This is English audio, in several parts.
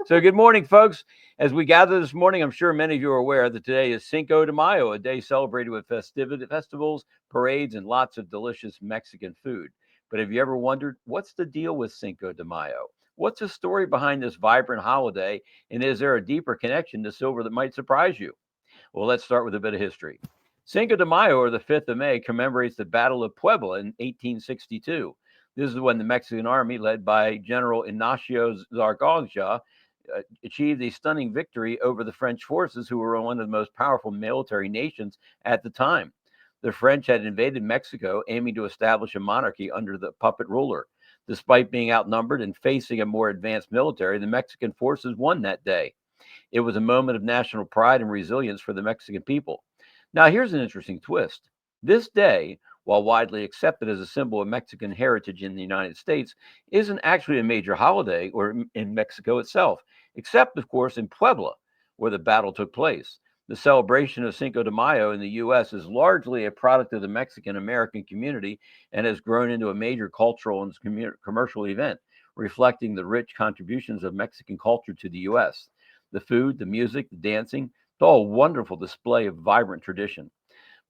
So good morning, folks. As we gather this morning, I'm sure many of you are aware that today is Cinco de Mayo, a day celebrated with festivals, parades, and lots of delicious Mexican food. But have you ever wondered, what's the deal with Cinco de Mayo? What's the story behind this vibrant holiday? And is there a deeper connection to silver that might surprise you? Well, let's start with a bit of history. Cinco de Mayo, or the 5th of May, commemorates the Battle of Puebla in 1862. This is when the Mexican army, led by General Ignacio Zaragoza, achieved a stunning victory over the French forces, who were one of the most powerful military nations at the time. The French had invaded Mexico, aiming to establish a monarchy under the puppet ruler. Despite being outnumbered and facing a more advanced military, the Mexican forces won that day. It was a moment of national pride and resilience for the Mexican people. Now, here's an interesting twist. This day, while widely accepted as a symbol of Mexican heritage in the United States, isn't actually a major holiday or in Mexico itself, except, of course, in Puebla, where the battle took place. The celebration of Cinco de Mayo in the U.S. is largely a product of the Mexican-American community and has grown into a major cultural and commercial event, reflecting the rich contributions of Mexican culture to the U.S. The food, the music, the dancing, it's all a wonderful display of vibrant tradition.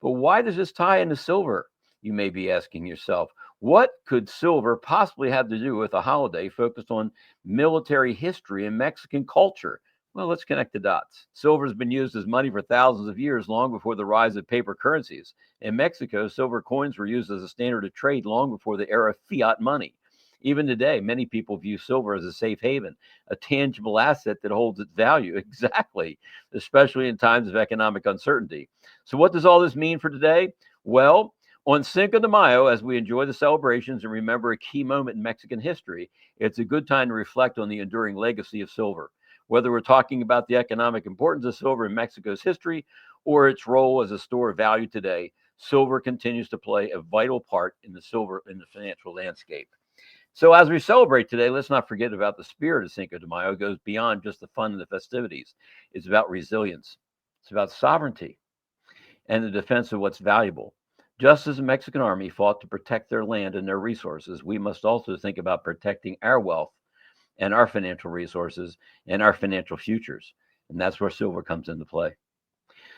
But why does this tie into silver? You may be asking yourself. What could silver possibly have to do with a holiday focused on military history and Mexican culture? Well, let's connect the dots. Silver has been used as money for thousands of years, long before the rise of paper currencies. In Mexico, silver coins were used as a standard of trade long before the era of fiat money. Even today, many people view silver as a safe haven, a tangible asset that holds its value. Exactly, especially in times of economic uncertainty. So what does all this mean for today? Well, on Cinco de Mayo, as we enjoy the celebrations and remember a key moment in Mexican history, it's a good time to reflect on the enduring legacy of silver. Whether we're talking about the economic importance of silver in Mexico's history or its role as a store of value today, silver continues to play a vital part in the financial landscape. So as we celebrate today, let's not forget about the spirit of Cinco de Mayo. It goes beyond just the fun and the festivities. It's about resilience. It's about sovereignty and the defense of what's valuable. Just as the Mexican army fought to protect their land and their resources, we must also think about protecting our wealth and our financial resources and our financial futures. And that's where silver comes into play.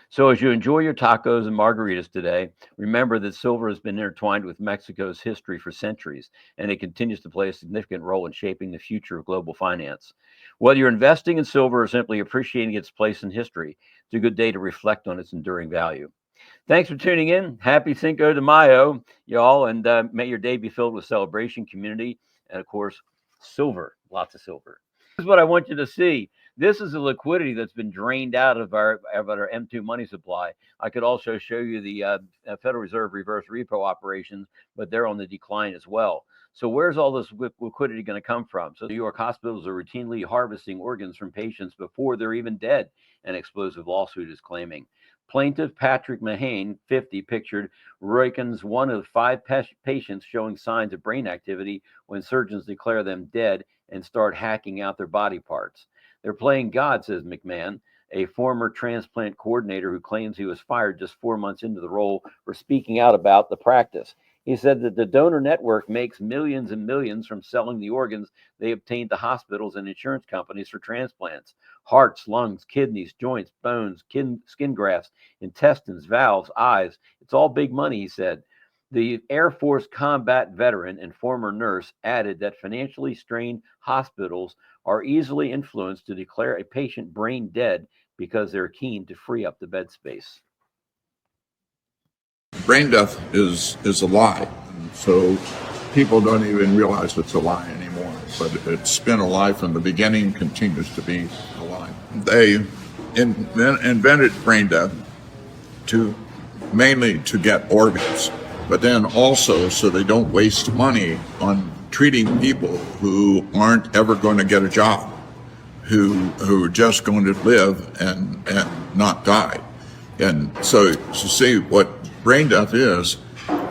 So as you enjoy your tacos and margaritas today, remember that silver has been intertwined with Mexico's history for centuries, and it continues to play a significant role in shaping the future of global finance. Whether you're investing in silver or simply appreciating its place in history, it's a good day to reflect on its enduring value. Thanks for tuning in. Happy Cinco de Mayo, y'all, and may your day be filled with celebration, community, and, of course, silver, lots of silver. This is what I want you to see. This is the liquidity that's been drained out of our M2 money supply. I could also show you the Federal Reserve reverse repo operations, but they're on the decline as well. So where's all this liquidity going to come from? So New York hospitals are routinely harvesting organs from patients before they're even dead, an explosive lawsuit is claiming. Plaintiff Patrick Mahane, 50, pictured Roykins, one of 5 patients showing signs of brain activity when surgeons declare them dead and start hacking out their body parts. They're playing God, says McMahon, a former transplant coordinator who claims he was fired just 4 months into the role for speaking out about the practice. He said that the donor network makes millions and millions from selling the organs they obtained to hospitals and insurance companies for transplants. Hearts, lungs, kidneys, joints, bones, skin grafts, intestines, valves, eyes. It's all big money, he said. The Air Force combat veteran and former nurse added that financially strained hospitals are easily influenced to declare a patient brain dead because they're keen to free up the bed space. Brain death is a lie, so people don't even realize it's a lie anymore. But it's been a lie from the beginning, continues to be a lie. They invented brain death mainly to get organs, but then also so they don't waste money on treating people who aren't ever going to get a job, who are just going to live and not die. And so to see what brain death is,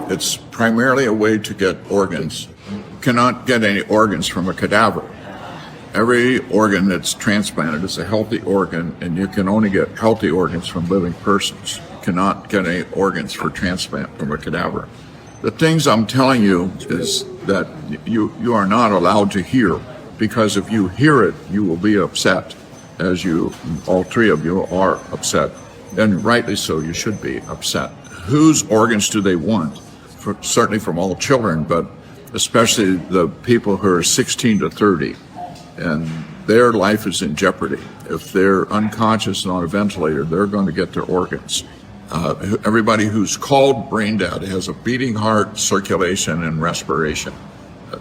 it's primarily a way to get organs. You cannot get any organs from a cadaver. Every organ that's transplanted is a healthy organ, and you can only get healthy organs from living persons. You cannot get any organs for transplant from a cadaver. The things I'm telling you is that you are not allowed to hear, because if you hear it, you will be upset, as all three of you are upset, and rightly so. You should be upset. Whose organs do they want? Certainly from all children, but especially the people who are 16 to 30, and their life is in jeopardy. If they're unconscious and on a ventilator, they're going to get their organs. Everybody who's called brain dead has a beating heart, circulation, and respiration.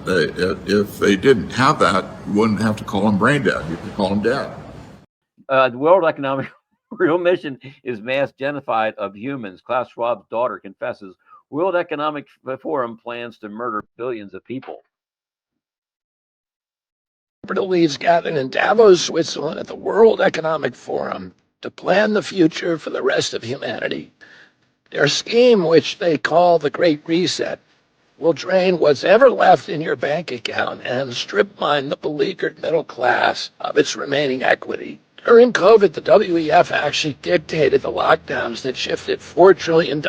If they didn't have that, you wouldn't have to call them brain dead. You could call them dead. The World Economic real mission is mass genocide of humans. Klaus Schwab's daughter confesses World Economic Forum plans to murder billions of people. Leaders gathered in Davos, Switzerland at the World Economic Forum to plan the future for the rest of humanity. Their scheme, which they call the Great Reset, will drain what's ever left in your bank account and strip mine the beleaguered middle class of its remaining equity. During COVID, the WEF actually dictated the lockdowns that shifted $4 trillion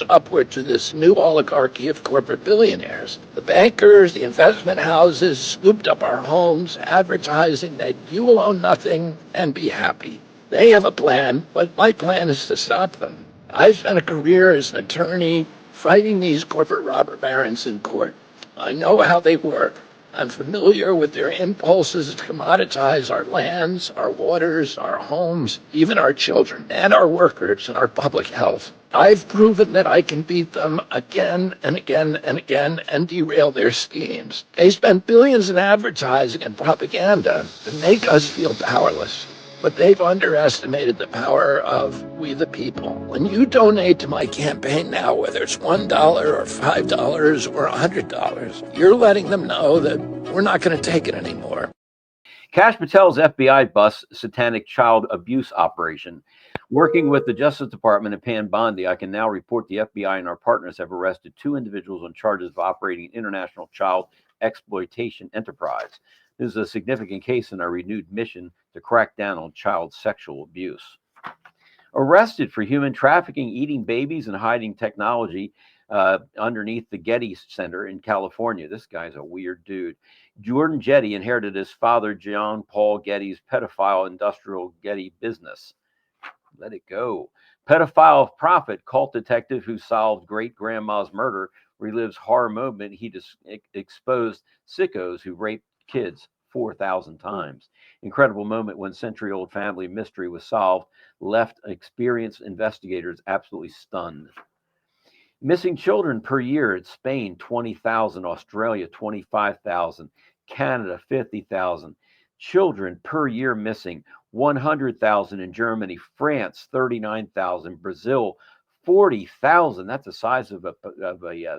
upward to this new oligarchy of corporate billionaires. The bankers, the investment houses scooped up our homes, advertising that you will own nothing and be happy. They have a plan, but my plan is to stop them. I've spent a career as an attorney fighting these corporate robber barons in court. I know how they work. I'm familiar with their impulses to commoditize our lands, our waters, our homes, even our children, and our workers and our public health. I've proven that I can beat them again and again and again and derail their schemes. They spend billions in advertising and propaganda to make us feel powerless. But they've underestimated the power of we the people. When you donate to my campaign now, whether it's $1 or $5 or $100, you're letting them know that we're not going to take it anymore. Kash Patel's FBI busts satanic child abuse operation. Working with the Justice Department and Pam Bondi, I can now report the FBI and our partners have arrested 2 individuals on charges of operating an international child exploitation enterprise. This is a significant case in our renewed mission to crack down on child sexual abuse. Arrested for human trafficking, eating babies, and hiding technology underneath the Getty Center in California. This guy's a weird dude. Jordan Getty inherited his father, John Paul Getty's pedophile industrial Getty business. Let it go. Pedophile prophet, cult detective who solved great-grandma's murder, relives horror moment he exposed sickos who raped kids 4,000 times. Incredible moment when century-old family mystery was solved, left experienced investigators absolutely stunned. Missing children per year in Spain, 20,000, Australia, 25,000, Canada, 50,000. Children per year missing, 100,000 in Germany, France, 39,000, Brazil, 40,000. That's the size of a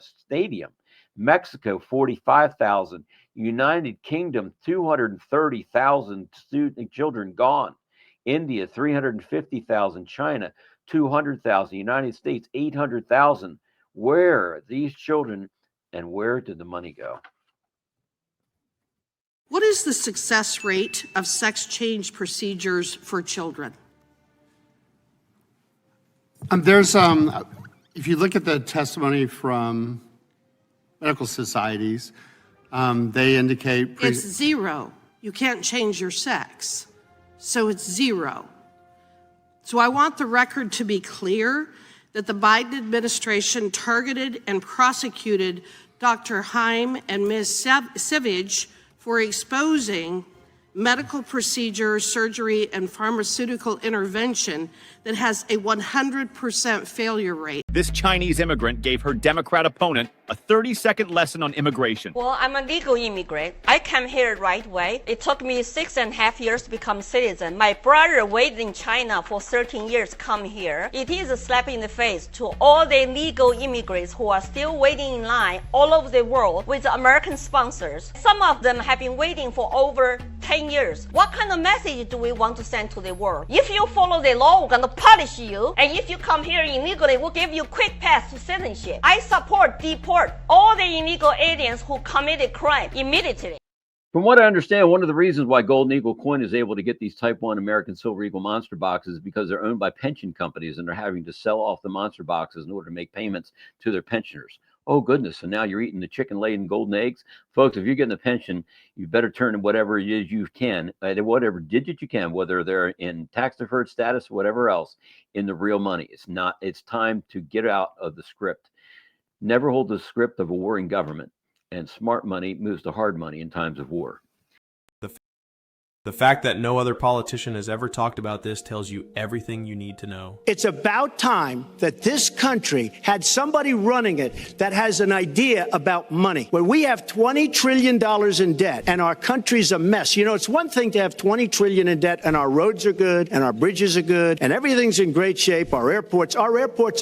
stadium. Mexico, 45,000. United Kingdom, 230,000 children gone. India, 350,000. China, 200,000. United States, 800,000. Where are these children and where did the money go? What is the success rate of sex change procedures for children? If you look at the testimony from medical societies, they indicate it's 0. You can't change your sex. So it's 0. So I want the record to be clear that the Biden administration targeted and prosecuted Dr. Haim and Ms. Savage for exposing medical procedures, surgery, and pharmaceutical intervention that has a 100% failure rate. This Chinese immigrant gave her Democrat opponent a 30-second lesson on immigration. Well, I'm a legal immigrant. I came here right away. It took me 6.5 years to become citizen. My brother waited in China for 13 years to come here. It is a slap in the face to all the legal immigrants who are still waiting in line all over the world with American sponsors. Some of them have been waiting for over 10 years. What kind of message do we want to send to the world? If you follow the law, we're going to punish you. And if you come here illegally, we'll give you quick pass to citizenship. I support deport all the illegal aliens who committed crime immediately. From what I understand, one of the reasons why Golden Eagle Coin is able to get these Type 1 American Silver Eagle monster boxes is because they're owned by pension companies and they're having to sell off the monster boxes in order to make payments to their pensioners. Oh, goodness. So now you're eating the chicken-laden golden eggs? Folks, if you're getting a pension, you better turn whatever it is you can, at whatever digit you can, whether they're in tax-deferred status or whatever else, in the real money. It's time to get out of the script. Never hold the script of a warring government. And smart money moves to hard money in times of war. The fact that no other politician has ever talked about this tells you everything you need to know. It's about time that this country had somebody running it that has an idea about money. When we have $20 trillion in debt and our country's a mess, you know, it's one thing to have $20 trillion in debt and our roads are good and our bridges are good and everything's in great shape. Our airports are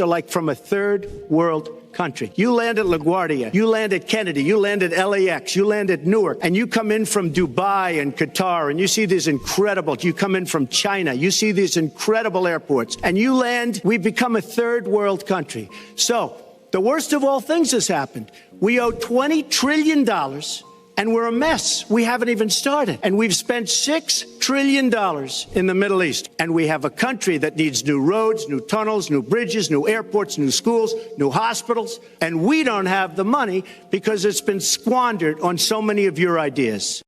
like from a third world country. You land at LaGuardia, you land at Kennedy, you land at LAX, you land at Newark, and you come in from Dubai and Qatar, and you see these incredible, you come in from China, you see these incredible airports, and you land, we become a third world country. So, the worst of all things has happened. We owe $20 trillion, and we're a mess. We haven't even started. And we've spent $6 trillion in the Middle East. And we have a country that needs new roads, new tunnels, new bridges, new airports, new schools, new hospitals. And we don't have the money because it's been squandered on so many of your ideas.